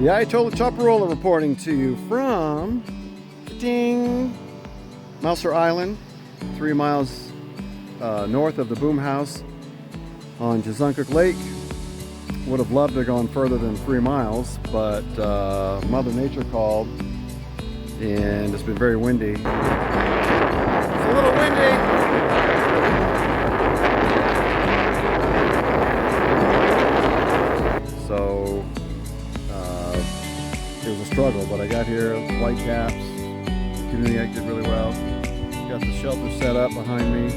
The Ayatollah Chaparola reporting to you from ding, Mouser Island, 3 miles north of the Boomhouse on Chesuncook Lake. Would have loved to have gone further than 3 miles, but Mother Nature called, and it's been very windy. It's a little windy. So it was a struggle, but I got here, white caps, canoeyak did really well. Got the shelter set up behind me,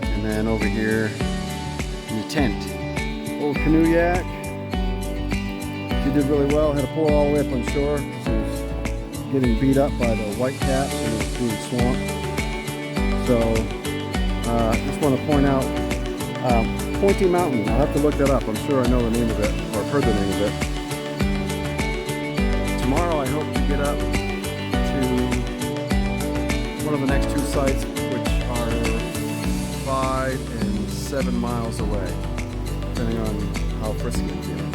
and then over here in the tent, old canoeyak. She did really well, had to pull all the way up on shore. She was getting beat up by the white caps and it was being swamped. So just want to point out Pointy Mountain. I'll have to look that up. I'm sure I know the name of it, or I've heard the name of it. Tomorrow I hope to get up to one of the next 2 sites, which are 5 and 7 miles away, depending on how frisky I'm feeling.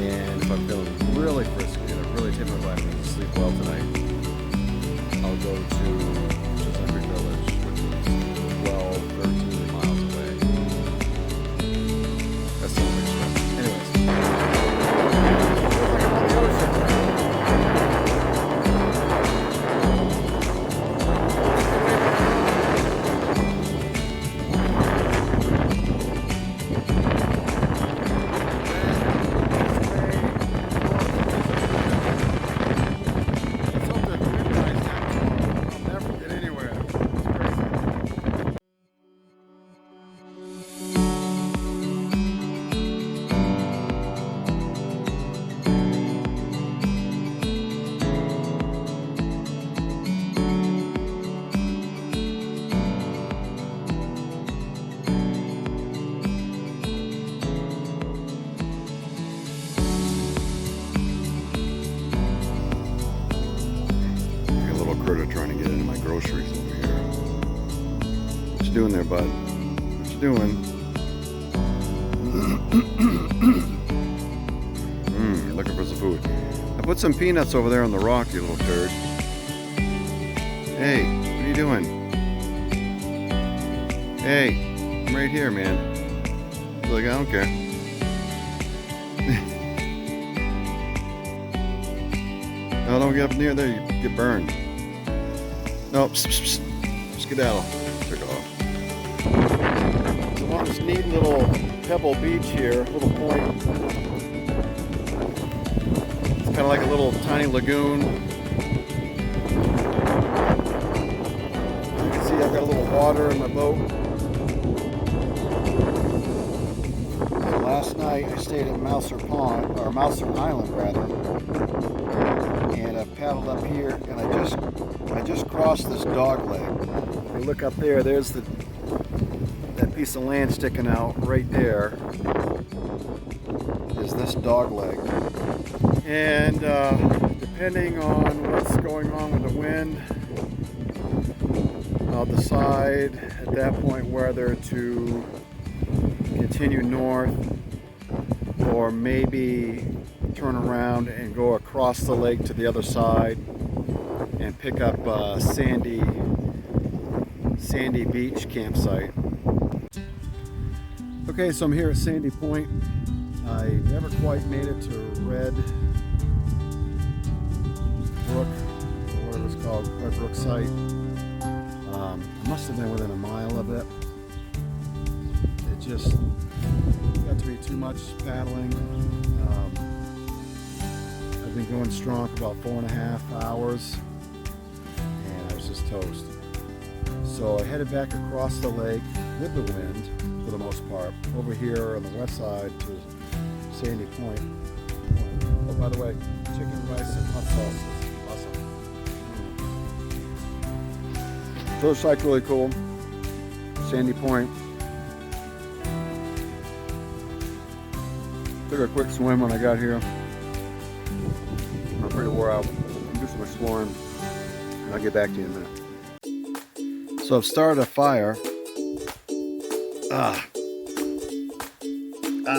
And if I'm feeling really frisky and I really take my vitamins and sleep well tonight, I'll go to Chesuncook Village, which is 12, 13 miles away. That's the only stress. Anyways. Trying to get into my groceries over here. What you doing there, bud? What you doing? Looking for some food. I put some peanuts over there on the rock, you little turd. Hey, what are you doing? Hey, I'm right here, man. He's like, I don't care. No, don't get up near there, you get burned. No, skedaddle. Took off. So I'm on this neat little pebble beach here, little point. It's kind of like a little tiny lagoon. You can see I've got a little water in my boat. And last night I stayed at Mouser Island rather. And I've paddled up here, and I just crossed this dog leg. If you look up there, there's that piece of land sticking out right there. Is this dog leg. And depending on what's going on with the wind, I'll decide at that point whether to continue north or maybe turn around and go across the lake to the other side and pick up a sandy beach campsite. Okay, so I'm here at Sandy Point. I never quite made it to Red Brook, or whatever it's called, Red Brook site. I must have been within a mile of it. It just got to be too much paddling. I've been going strong for about 4.5 hours, and I was just toast. So I headed back across the lake with the wind, for the most part, over here on the west side to Sandy Point. Oh, by the way, chicken rice and hot sauce is awesome. So it's like really cool. Sandy Point. Took a quick swim when I got here. I'm pretty wore out. I'll do some exploring, and I'll get back to you in a minute. So I've started a fire.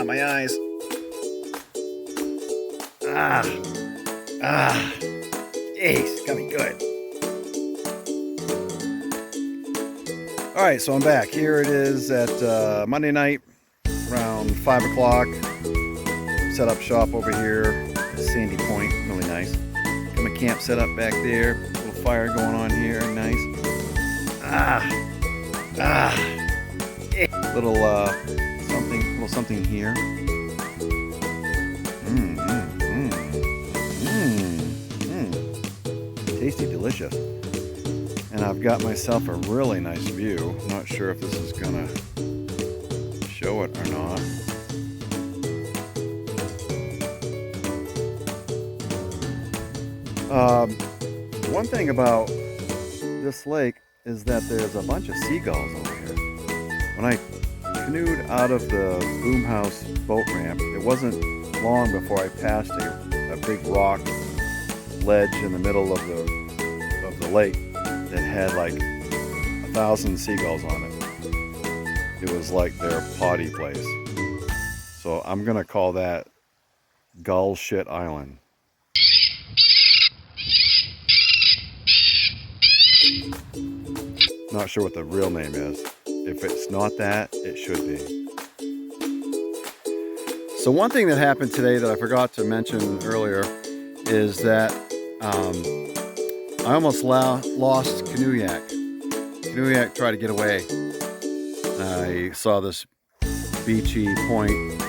My eyes. Jeez, got me good. All right, so I'm back. Here it is at Monday night, around 5 o'clock. Set up shop over here at Sandy Point, really nice. Got my camp set up back there. Little fire going on here, nice. Little something here. Tasty, delicious. And I've got myself a really nice view. Not sure if this is gonna show it or not. One thing about this lake is that there's a bunch of seagulls over here. When I canoed out of the Boomhouse boat ramp, it wasn't long before I passed a big rock ledge in the middle of the lake that had like 1,000 seagulls on it. It was like their potty place. So I'm gonna call that Gull Shit Island. Not sure what the real name is. If it's not that, it should be. So one thing that happened today that I forgot to mention earlier is that I almost lost canoeyak. Canoeyak tried to get away. I saw this beachy point,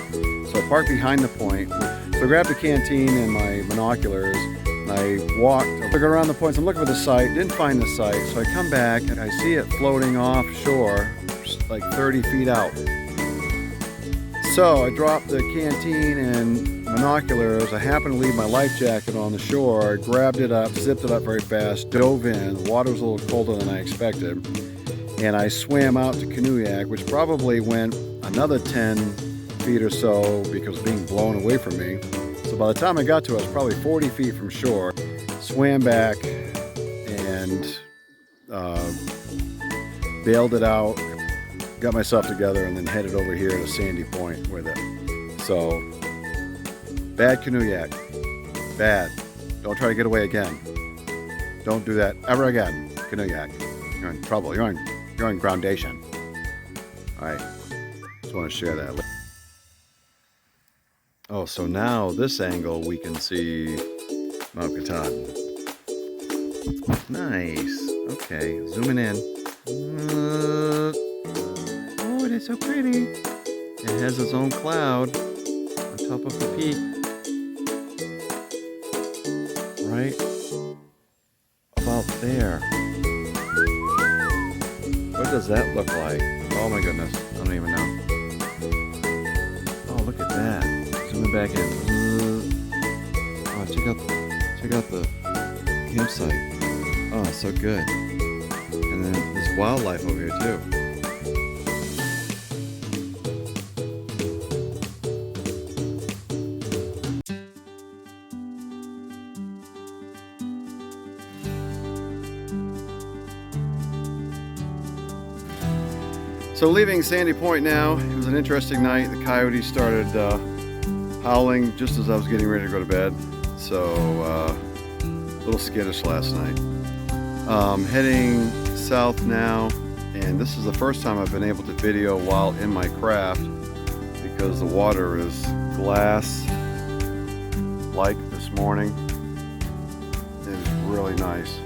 so I parked behind the point. So I grabbed the canteen and my binoculars, and I walked. I took around the points. I'm looking for the site. Didn't find the site, so I come back and I see it floating offshore, like 30 feet out. So I dropped the canteen and binoculars. I happened to leave my life jacket on the shore. I grabbed it up, zipped it up very fast, dove in. The water was a little colder than I expected. And I swam out to canoeyak, which probably went another 10 feet or so because it was being blown away from me. So by the time I got to it, I was probably 40 feet from shore. Swam back and bailed it out. Got myself together and then headed over here to Sandy Point with it. So, bad canoeyak. Bad. Don't try to get away again. Don't do that ever again. Canoeyak. You're in trouble. You're on groundation. Alright. Just want to share that. Oh, so now this angle we can see Mount Katahdin. Nice. Okay, zooming in. Oh, it is so pretty. It has its own cloud on top of the peak. Right about there. What does that look like? Oh my goodness, I don't even know. Oh, look at that. Zooming back in. Oh, check out the campsite. Oh, so good. And then there's wildlife over here too. So leaving Sandy Point now. It was an interesting night. The coyotes started howling just as I was getting ready to go to bed. So a little skittish last night. Heading south now, and this is the first time I've been able to video while in my craft because the water is glass like this morning. It is really nice.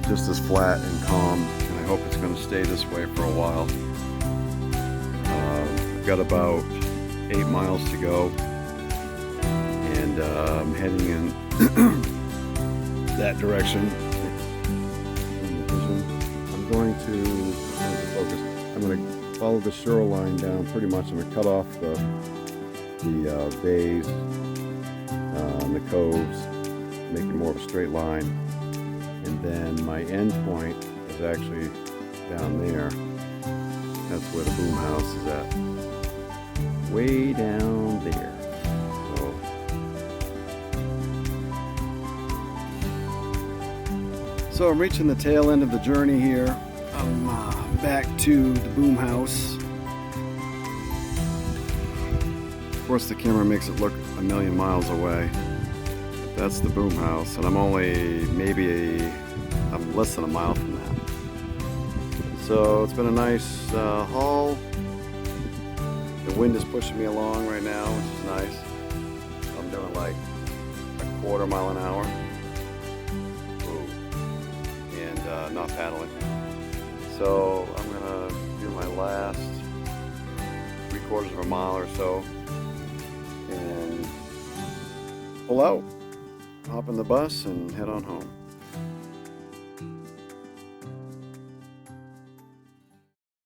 Just as flat and calm. I hope it's going to stay this way for a while. I've got about 8 miles to go, and I'm heading in that direction. I'm going to focus. I'm going to follow the shoreline down pretty much. I'm going to cut off the bays, the coves, make it more of a straight line, and then my end point is actually down there. That's where the Boomhouse is at. Way down there. So I'm reaching the tail end of the journey here. I'm back to the Boomhouse. Of course, the camera makes it look a million miles away. That's the Boomhouse, and I'm less than a mile from that. So it's been a nice haul. The wind is pushing me along right now, which is nice. I'm doing like a quarter mile an hour. Ooh. And not paddling. So I'm gonna do my last 3/4 of a mile or so and pull out, hop in the bus and head on home.